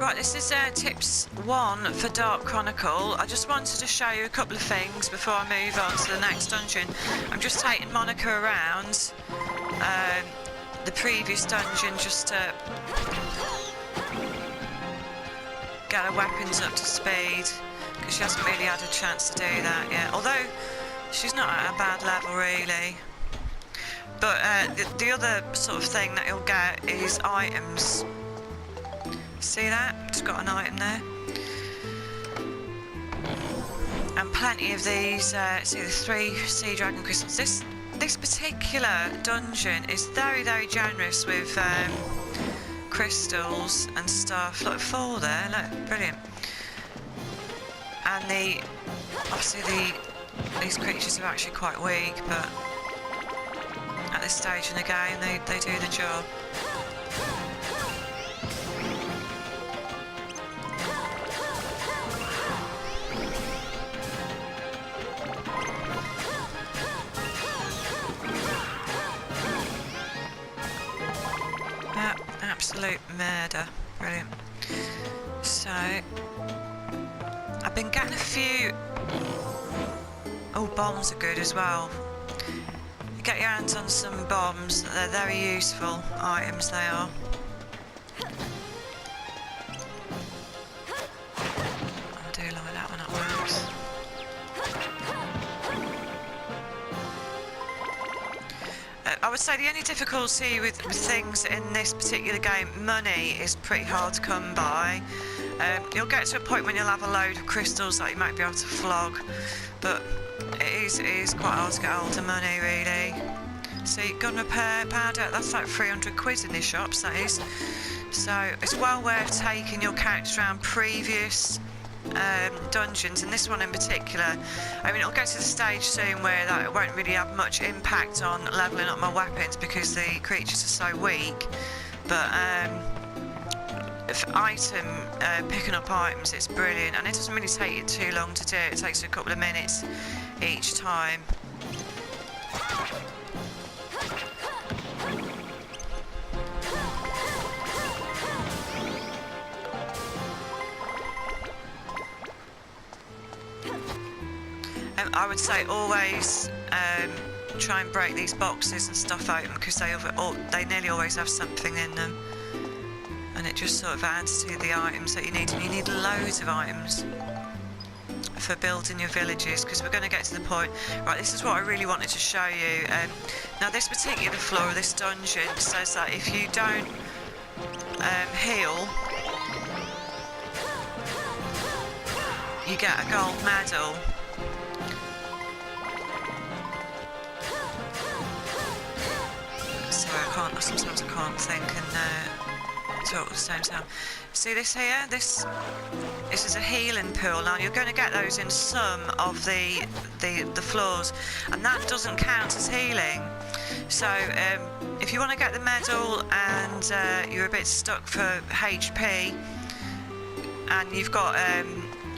Right, this is tips 1 for Dark Chronicle. I just wanted to show you a couple of things before I move on to the next dungeon. I'm just taking Monica around the previous dungeon just to get her weapons up to speed, because she hasn't really had a chance to do that yet. Although she's not at a bad level really. But the other sort of thing that you'll get is items. See that? It's got an item there. And plenty of these, see the 3 sea dragon crystals. This particular dungeon is very, very generous with crystals and stuff. Look, 4 there, look, brilliant. And obviously these creatures are actually quite weak, but at this stage in the game they do the job. Absolute murder. Brilliant. So I've been getting a few. Oh, bombs are good as well. You get your hands on some bombs, they're very useful items, they are. I do like that when it works. I would say the only difficulty with things in this particular game, money is pretty hard to come by. You'll get to a point when you'll have a load of crystals that you might be able to flog, but it is quite hard to get hold of money really. See, gun repair powder, that's like 300 quid in these shops, that is. So it's well worth taking your character around previous dungeons, and this one in particular. I mean, it'll get to the stage soon where that it won't really have much impact on levelling up my weapons because the creatures are so weak. But picking up items, it's brilliant, and it doesn't really take you too long to do it. It takes you a couple of minutes each time. I would say always try and break these boxes and stuff open, because they nearly always have something in them, and it just sort of adds to the items that you need. And you need loads of items for building your villages, because we're going to get to the point. Right, this is what I really wanted to show you. Now this particular floor of this dungeon says that if you don't heal, you get a gold medal. Sometimes I can't think and talk at the same time. See this here? This is a healing pool. Now you're going to get those in some of the floors, and that doesn't count as healing. So if you want to get the medal and you're a bit stuck for HP, and you've got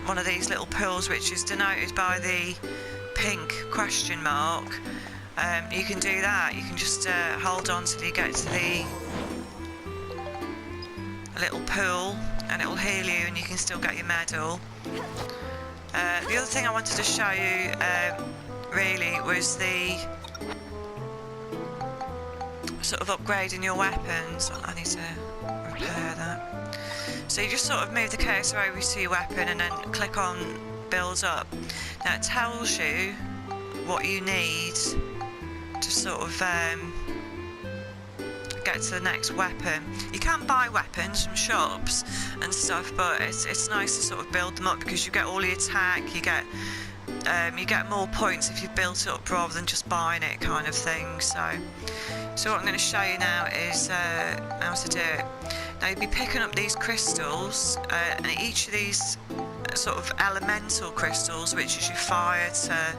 one of these little pools which is denoted by the pink question mark, you can do that. You can just hold on till you get to the little pool, and it will heal you, and you can still get your medal. The other thing I wanted to show you really was the sort of upgrading your weapons. I need to repair that. So you just sort of move the cursor over to your weapon and then click on build up. Now it tells you what you need to sort of get to the next weapon. You can buy weapons from shops and stuff, but it's nice to sort of build them up, because you get all the attack, you get more points if you built it up rather than just buying it, kind of thing. So what I'm going to show you now is how to do it. Now you'll be picking up these crystals, and each of these sort of elemental crystals, which is your fire to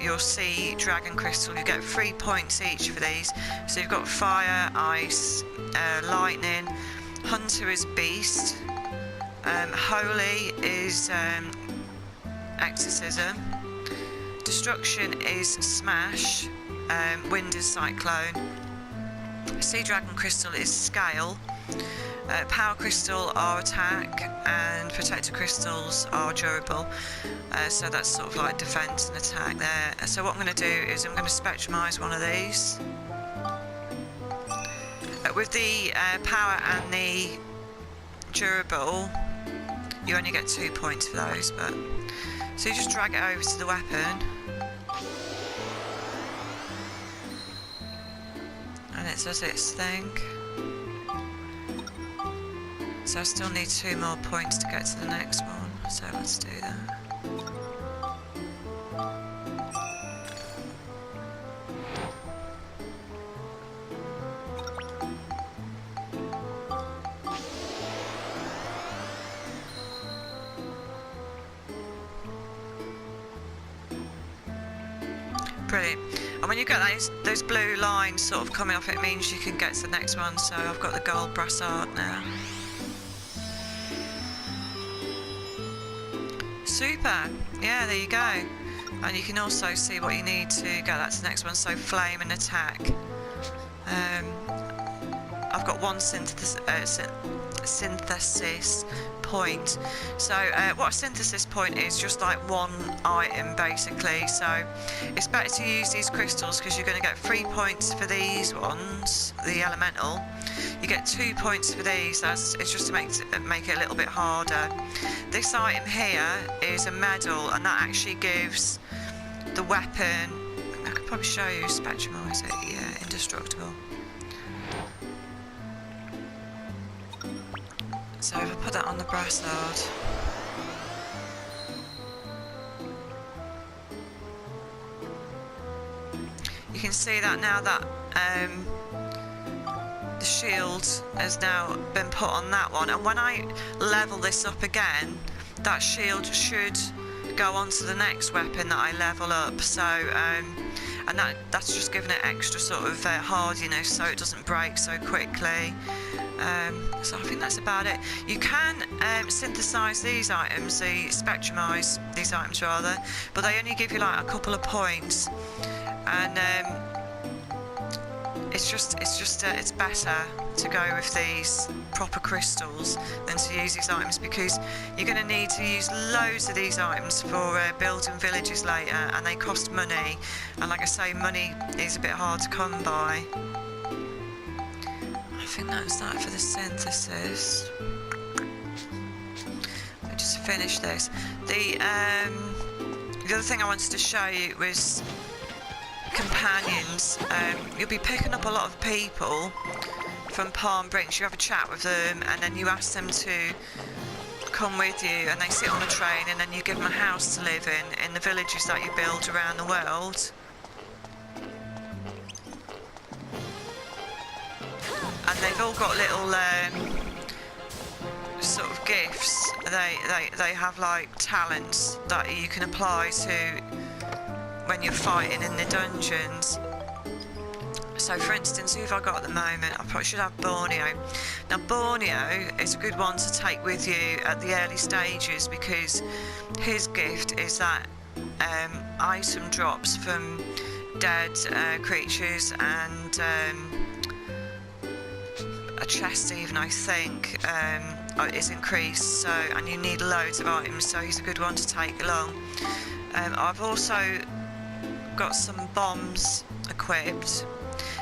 your sea dragon crystal, you get 3 points each for these. So you've got fire, ice, lightning. Hunter is beast. Holy is exorcism. Destruction is smash. Wind is cyclone. Sea dragon crystal is scale. Power crystal are attack, and protector crystals are durable. So that's sort of like defense and attack there. So what I'm going to do is I'm going to spectrumize one of these. With the power and the durable, you only get 2 points for those, but so you just drag it over to the weapon, and it does its thing. So I still need 2 more points to get to the next one, so let's do that. Brilliant. And when you get those blue lines sort of coming off, it means you can get to the next one. So I've got the gold brassard now. Super. Yeah, there you go. And you can also see what you need to get that to the next one. So flame and attack. I've got one synthesis point. So what a synthesis point is, just like one item basically. So it's better to use these crystals because you're going to get 3 points for these ones, the elemental. You get 2 points for these. It's just to make it a little bit harder. This item here is a medal, and that actually gives the weapon, I could probably show you, spectrumize it, yeah, indestructible. So if I put that on the brassard, you can see that now that the shield has now been put on that one, and when I level this up again, that shield should go on to the next weapon that I level up. So and that's just giving it extra sort of hardiness so it doesn't break so quickly. So I think that's about it. You can synthesize these items, spectrumize these items rather, but they only give you like a couple of points, and it's better to go with these proper crystals than to use these items, because you're going to need to use loads of these items for building villages later, and they cost money, and like I say, money is a bit hard to come by. I think that's that for the synthesis. Let me just finish this. The other thing I wanted to show you was companions. You'll be picking up a lot of people from Palm Bricks. You have a chat with them, and then you ask them to come with you, and they sit on a train, and then you give them a house to live in the villages that you build around the world. And they've all got little sort of gifts. They have like talents that you can apply to when you're fighting in the dungeons. So for instance, who have I got at the moment? I probably should have Borneo. Now Borneo is a good one to take with you at the early stages, because his gift is that item drops from dead creatures, and a chest even, I think, is increased. So, and you need loads of items, so he's a good one to take along. I've also got some bombs equipped.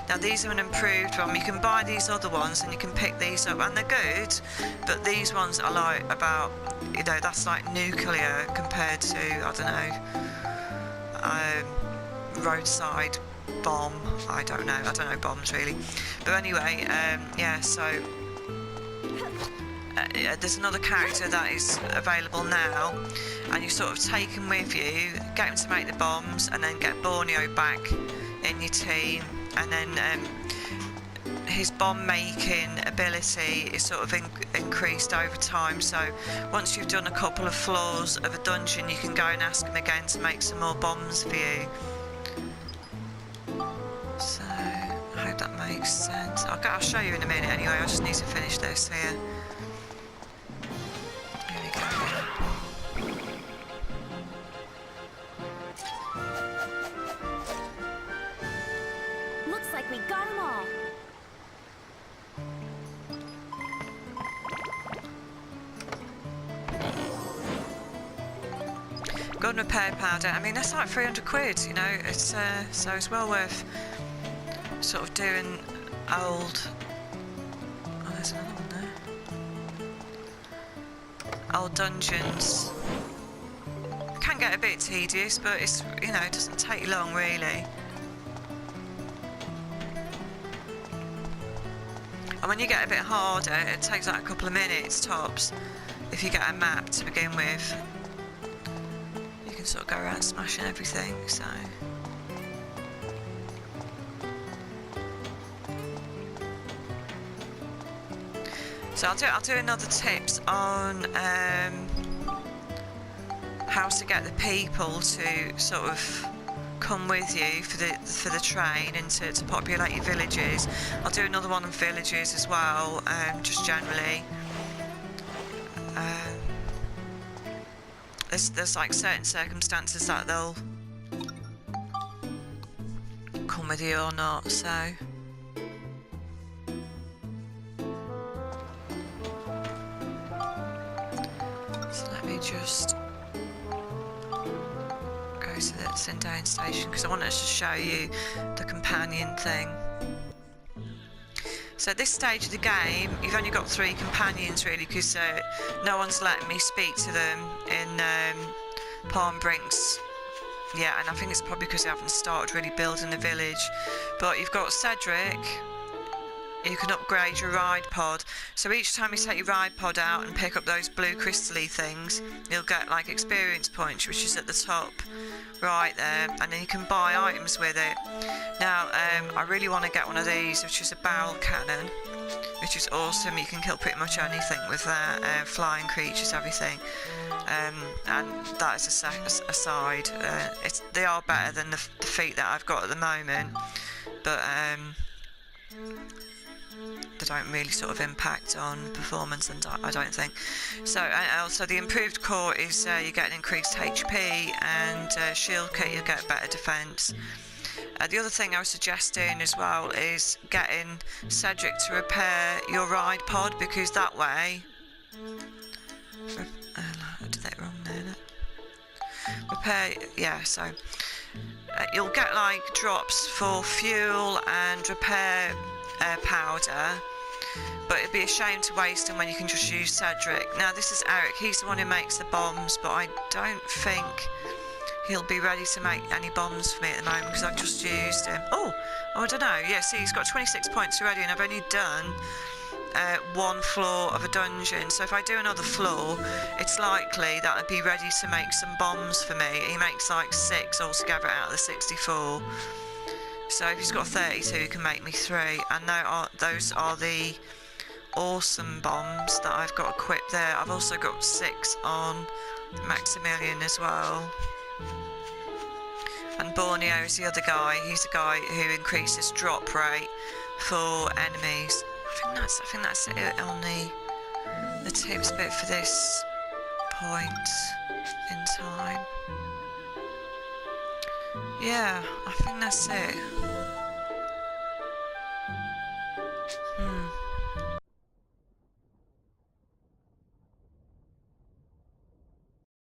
Now these are an improved one. You can buy these other ones and you can pick these up, and they're good, but these ones are like about, you know, that's like nuclear compared to, I don't know, roadside bomb. I don't know bombs really, but anyway, yeah, so there's another character that is available now, and you sort of take him with you, get him to make the bombs, and then get Borneo back in your team, and then his bomb making ability is sort of increased over time. So once you've done a couple of floors of a dungeon, you can go and ask him again to make some more bombs for you. So I hope that makes sense. I'll show you in a minute anyway. I just need to finish this here. Here we go. Looks like we got them all. gun repair powder. I mean, that's like 300 quid, you know. It's so it's well worth sort of doing old. Oh, there's another one there. Old dungeons. Can get a bit tedious, but it's, you know, it doesn't take long really. And when you get a bit harder, it takes like a couple of minutes tops. If you get a map to begin with, you can sort of go around smashing everything. So I'll do another tips on how to get the people to sort of come with you for the train and to populate your villages. I'll do another one on villages as well, just generally. There's like certain circumstances that they'll come with you or not, so. So let me just go to the Sindain station because I wanted to show you the companion thing. So at this stage of the game, you've only got 3 companions really, because no one's letting me speak to them in Palm Brinks. Yeah, and I think it's probably because they haven't started really building the village. But you've got Cedric. You can upgrade your Ridepod. So each time you take your Ridepod out and pick up those blue crystal-y things, you'll get like experience points, which is at the top right there, and then you can buy items with it. Now, I really want to get one of these, which is a barrel cannon, which is awesome. You can kill pretty much anything with that, flying creatures, everything. And that is aside. They are better than the feat that I've got at the moment, but they don't really sort of impact on performance, and I don't think. So, and also the improved core is you get an increased HP, and shield kit you get better defense. The other thing I was suggesting as well is getting Cedric to repair your Ridepod, because that way, I did that wrong there. Repair, yeah. So you'll get like drops for fuel and repair powder, but it'd be a shame to waste them when you can just use Cedric. Now this is Eric, he's the one who makes the bombs, but I don't think he'll be ready to make any bombs for me at the moment because I've just used him. Oh, I don't know. Yeah, see, he's got 26 points already, and I've only done 1 floor of a dungeon. So if I do another floor, it's likely that I'd be ready to make some bombs for me. He makes like 6 altogether out of the 64. So if he's got 32, he can make me 3. And those are the awesome bombs that I've got equipped there. I've also got 6 on Maximilian as well. And Borneo is the other guy. He's the guy who increases drop rate for enemies. I think that's it on the tips bit for this point in time. Yeah, I think that's it.